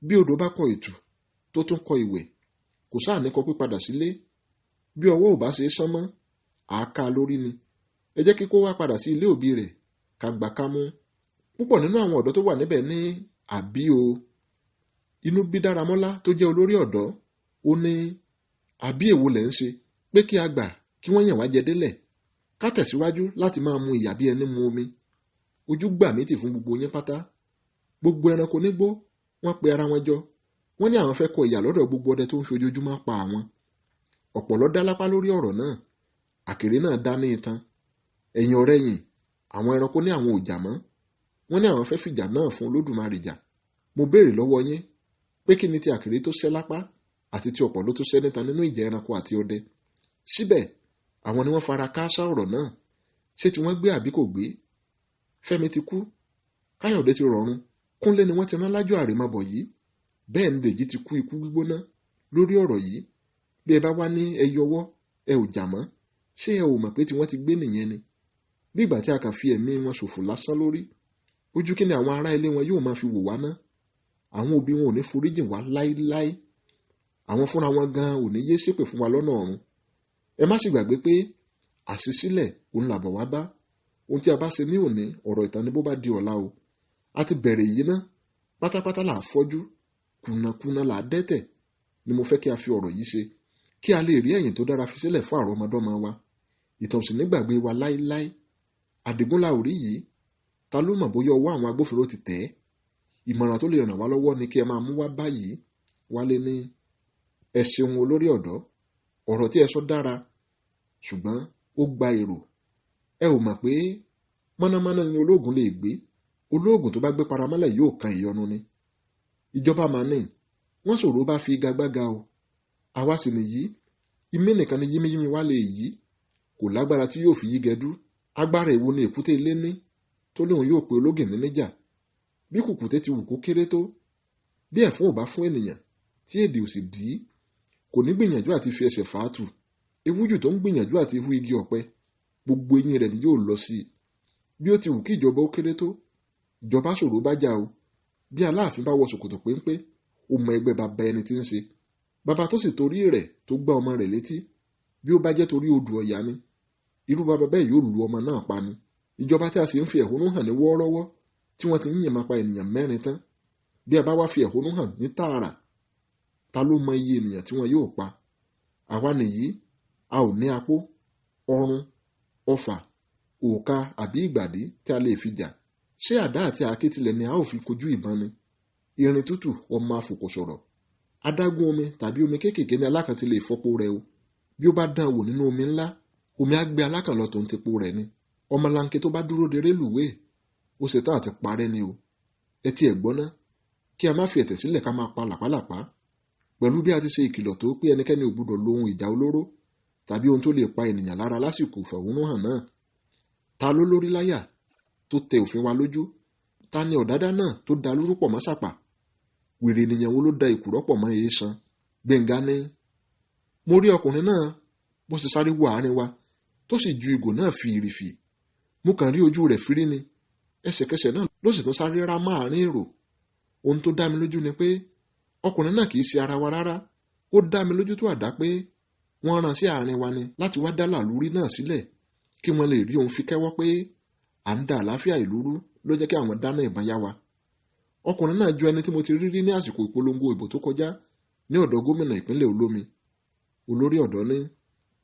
Bí odò bá kọ ìtù tó tún kọ ìwẹ̀, kò sáà ní kọ pípadà sílé. Bí ọwọ́ ò bá ṣe é sán mọ́, àáká lórí ni. Ẹ jẹ́ kí kó wá padà sí ilé òbí rẹ̀, ká gbà ká mú. Púpọ̀ nínú àwọn ọ̀dọ́ tó wà níbẹ̀ ní àbí o. Inú bí Dáramọ́lá tó jẹ́ olórí ọ̀dọ́, ó ní, àbí èwo lẹ̀ ń ṣe pé kí a gbà kí wọ́n yàn wá jẹ délẹ̀, ká tẹ̀síwájú láti máa mu ìyà bí ẹni mu omi. Ojú gbà mí tì fún gbogbo yín pátá. Gbogbo ẹranko nígbó wọ́n pe ara wọn jọ, wọ́n ní àwọn fẹ́ kọ ìyà lọ́dọ̀ gbogbo ọdẹ tó ń fi ojoojúmọ́ pa àwọn. Ọ̀pọ̀lọ́ dá lápá lórí ọ̀rọ̀ náà, àkèré náà dá ní itan. Ẹ̀yìn ọ̀rẹ̀yìn àwọn ẹranko ní àwọn ò jà mọ́, wọ́n ní àwọn fẹ́ fìjà náà fún Olódùmarè jà. Mo béèrè lọ́wọ́ yín pé kí ni ti àkèré tó ṣẹ́ lápá àti ti ọ̀pọ̀lọ́ tó ṣẹ́ níta nínú ìjà ẹranko àti ọdẹ. Síbẹ̀ àwọn ni wọ́n fara káásá ọ̀rọ̀ náà. Ṣé tí wọ́n gbé àbí kò gbé? Fẹ́mi ti kú, Káyọ̀dé ti rọ̀run, Kúnlé ni wọ́n ti rán lájọ́ àrèmábọ̀ yìí. Bẹ́ẹ̀ ni Dèjì ti kú ikú gbígbóná lórí ọ̀rọ̀ yìí. Bí ẹ bá wá ní ẹ yọwọ́, ẹ ò jà mọ́, ṣé ẹ ò mọ̀ pé tí wọ́n ti gbé nìyẹn ni? Bí ìgbà tí a kàn fi ẹ̀mí wọn ṣòfò lásán lórí. Ojú kí ni àwọn ará ilé wọn yóò máa fi wò wá ná? Àwọn òbí wọn ò ní foríjìn wá láíláí. Àwọn fúnra wọn gan ò ní yé ṣépè fún wa lọ́nà ọ̀run. Ẹ má sì gbàgbé pé àṣìsílẹ̀ òun làbọ̀ wá bá. Ohun tí a bá ṣe ní òní, ọ̀rọ̀ ìtàn ni bó bá di ọ̀la o. A ti bẹ̀rẹ̀ yìí ná, pátápátá là á fọ́jú, kùnàkùnà là á dẹ́tẹ̀, ni mo fẹ́ kí a fi ọ̀rọ̀ yìí ṣe, kí a lè rí ẹ̀yìn tó dára fi sílẹ̀ fún àrọ́mọdọ́mọ wa. Ìtàn sì ní gbàgbé wa láíláí. Àdìgúnlá ò rí yìí, ta ló mọ̀ bóyá ọwọ́ àwọn agbófinró ti tẹ̀ ẹ́? Ìmọ̀ràn tó lè ràn wá lọ́wọ́ ni kí ẹ máa mú wá báyìí. Wálé ní, ẹ ṣeun olórí ọ̀dọ́, ọ̀rọ̀ tí ẹ sọ dára, ṣùgbọ́n ó gba èrò. Ẹ ò mọ̀ pé mọ́nàmọ́ná ni olóògùn lè gbé, olóògùn tó bá gbé paramọ́lẹ̀ yóò kan ìyọnu ni. Ìjọba máa ní, wọ́n ṣòro bá fi igagbága o. Àwa sì nìyí, imí nìkan ni yímíyímí wá lè yí, kò lágbára tí yóò fi yí gẹdú. Agbára èwo ni èkúté ilé ní tó lóun yóò pe ológìnní níjà? Bí kùkùté ti wù kó kéré tó, bí ẹ̀fún ò bá fún ènìyàn tí èdè ò sì dí, kò ní gbìyànjú àti fi ẹsẹ̀ fàátù. Ewújù tó ń gbìyànjú àti hu igi ọ̀pẹ, gbogbo eyín rẹ̀ ni yóò lọ sí i. Bí ó ti wù kí ìjọba ó kéré tó, ìjọba ṣòro bá jà o. Bí Aláàfin bá wọ ṣòkòtò péńpé, ó mọ ẹgbẹ́ bàbá ẹni tí ń ṣe. bàbá tó sì torí rẹ̀ tó gbá ọmọ rẹ̀ létí, bí ó bá jẹ́ torí odù ọ̀yà ni, irú bàbá bẹ́ẹ̀ yóò lu ọmọ náà pa ni. Ìjọba tí a sì ń fi ẹ̀hónú hàn ní wọ́ọ́rọ́wọ́ tí wọ́n ti ń yìnbọn pa ènìyàn 4 tán, bí a bá wá fi ẹ̀hónú hàn ní tààrà, ta ló mọ iye ènìyàn tí wọn yóò pa? Àwa nìyí, a ò ní apó, ọrùn, ọfà, òòkà àbí ìgbàdí tí a lè fi jà. Ṣé àdá àti àáké tilẹ̀ ni a ó fi kojú ìbọn ni? Irin tútù ọmọ afòkò sọ̀rọ̀. Adágún omi tàbí omi kéékèèké ní alákàn ti lè fọpo rẹ̀ o. Bí ó bá dán wò nínú omi ńlá, omi á gbé alákàn lọ tòun ti po rẹ̀ ni. Ọmọlanke tó bá dúró de rélùwéè, ó ṣetán àti parẹ́ ni o. Ẹ ti ẹ̀ gbọ́ ná, kí a má fi ẹ̀tẹ̀ sílẹ̀ ká máa pa làpálàpá. Pẹ̀lú bí a ti ṣe ìkìlọ̀ tó pé ẹnikẹ́ni ò gbọdọ̀ lo ohun ìjà olóró tàbí ohun tó lè pa ènìyàn lára lásìkò ìfẹ̀hónúhàn náà. Ta ló lórí láyà tó tẹ òfin wa lójú? Ta ni ọ̀dádá náà tó da lúrú pọ̀ mọ́ sàpà? Wèrè ènìyàn wo ló da ìkùrọ́ pọ̀ mọ́ èéṣan? Gbẹ̀ngà ní. Mo rí ọkùnrin náà bó ṣe sáré wọ àárín wa tó sì ju ìgò náà fìrìfì. Mo kàn rí ojú rẹ̀ fírí ni. Ẹsẹ̀kẹsẹ̀ náà ló sì tún sáré rá máàrin èrò. Ohun tó dá mi lójú ni pé ọkùnrin náà kì í ṣe ara wa rárá. Ó dá mi lójú tó àdá pé wọ́n rán sí àárín wa ni láti wá dá làlúrí náà sílẹ̀ kí wọ́n lè rí ohun fi kẹ́wọ́ pé à ń da àlàáfíà ìlú rú ló jẹ́ kí àwọn dáná ìbọn yá wa. Ọkùnrin náà ju ẹni tí mo ti rí ní àsìkò ìpolongo ìbò tó kọjá ní ọ̀dọ̀ gómìnà ìpínlẹ̀ Olómi. Olórí ọ̀dọ́ ní,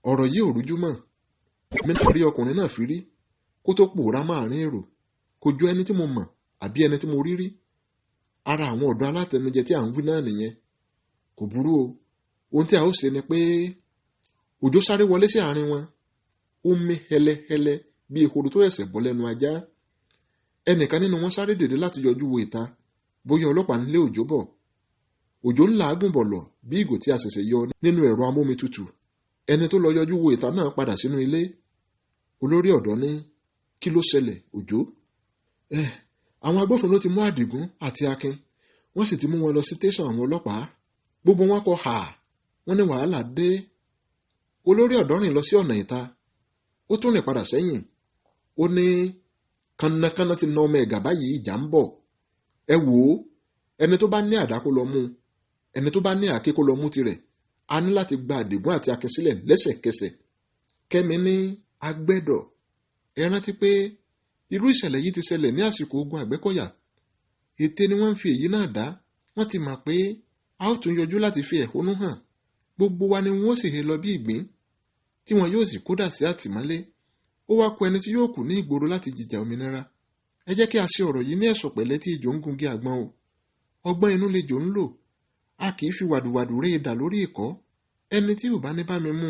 ọ̀rọ̀ yìí ò rújú mọ́. Mi náà rí ọkùnrin náà fi rí kó tó pòórá máàrin èrò. Kò ju ẹni tí mo mọ̀ àbí ẹni tí mo rí rí. Ara àwọn ọ̀dọ́ alátẹnujẹ tí à ń wí náà nìyẹn. Kò burú o. Ohun tí a ó ṣe ni pé Òjó sáré wọlé sí àárín wọn. Ó mí hẹlẹhẹlẹ bí ehoro tó ẹ̀sẹ̀ bọ́ lẹ́nu ajá. Ẹnìkan nínú wọn sáré dìde láti yọjú wo ìta bóyá ọlọ́pàá ń lé Òjó bọ̀. Òjó ń làágùn bọ̀lọ̀ bí ìgò tí a ṣẹ̀ṣẹ̀ yọ nínú ẹ̀rọ amómitutù. Ẹni tó lọ yọjú wo ìta náà padà sínú ilé. Olórí ọ̀dọ́ ní, kí ló ṣẹlẹ̀ Òjó? Àwọn agbófinró ti mú Àdìgún àti Akin, wọ́n sì ti mú wọn lọ sí tẹ̀sán àwọn ọlọ́pàá. Gbogbo wọn kọ hà, wọ́n ní wàhálà dé. Olórí ọ̀dọ́ rìn lọ sí ọ̀nà ìta. Ó tún rìn padà sẹ́yìn. Ó ní, kánnakánná ti na ọmọ ẹ̀gà báyìí, ìjà ń bọ̀. Ẹ wò ó, ẹni tó bá ní àdá kó lọ mú, ẹni tó bá ní àáké kó lọ mú tirẹ̀. A ní láti gba Àdìgún àti Akin sílẹ̀ lẹ́sẹ̀kẹsẹ̀. Kẹ́mi ní, agbẹ́dọ̀. Ẹ rántí pé irú ìṣẹ̀lẹ̀ yìí ti ṣẹlẹ̀ ní àsìkò ogun Àgbẹ̀kọ̀yà. Ète ni wọ́n ń fi èyí náà dá. Wọ́n ti mọ̀ pé a ó tún yọjú láti fi ẹ̀hónú hàn. Gbogbo wa ni wọ́n sì he lọ bí ìgbín, tí wọn yóò sì kódà sí àtìmọ́lé. Ó wá kù ẹni tí yóò kù ní ìgboro láti jìjà òmìnira. Ẹ jẹ́ kí a ṣe ọ̀rọ̀ yìí ní ẹ̀ṣọ̀ pẹ̀lẹ́ tí ejò ń gungi àgbọn o. Ọgbọ́n inú lejò ń lò. A kì í fi wàdùwàdù ré idà lórí ìkọ́. Ẹni tí ò bá ní bá mi mú,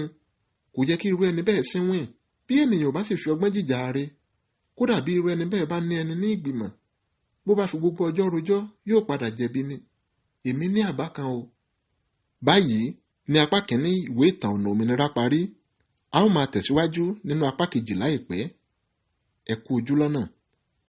kò yẹ kí irú ẹni bẹ́ẹ̀ sínwìn. Bí ènìyàn bá sì fi ọgbọ́n jìjà are, kódà bí irú ẹni bẹ́ẹ̀ bá ní ẹni ní ìgbìmọ̀, bó bá fi gbogbo ọjọ́ rojọ́ yóò padà jẹ̀bi ni. Èmi ní àbá kan o. Báyìí ni apá kìíní ìwé ìtàn ọ̀nà òmìnira parí. A ó máa tẹ̀síwájú nínú apá kejì láìpẹ́. Ẹ kú ojú lọ́nà.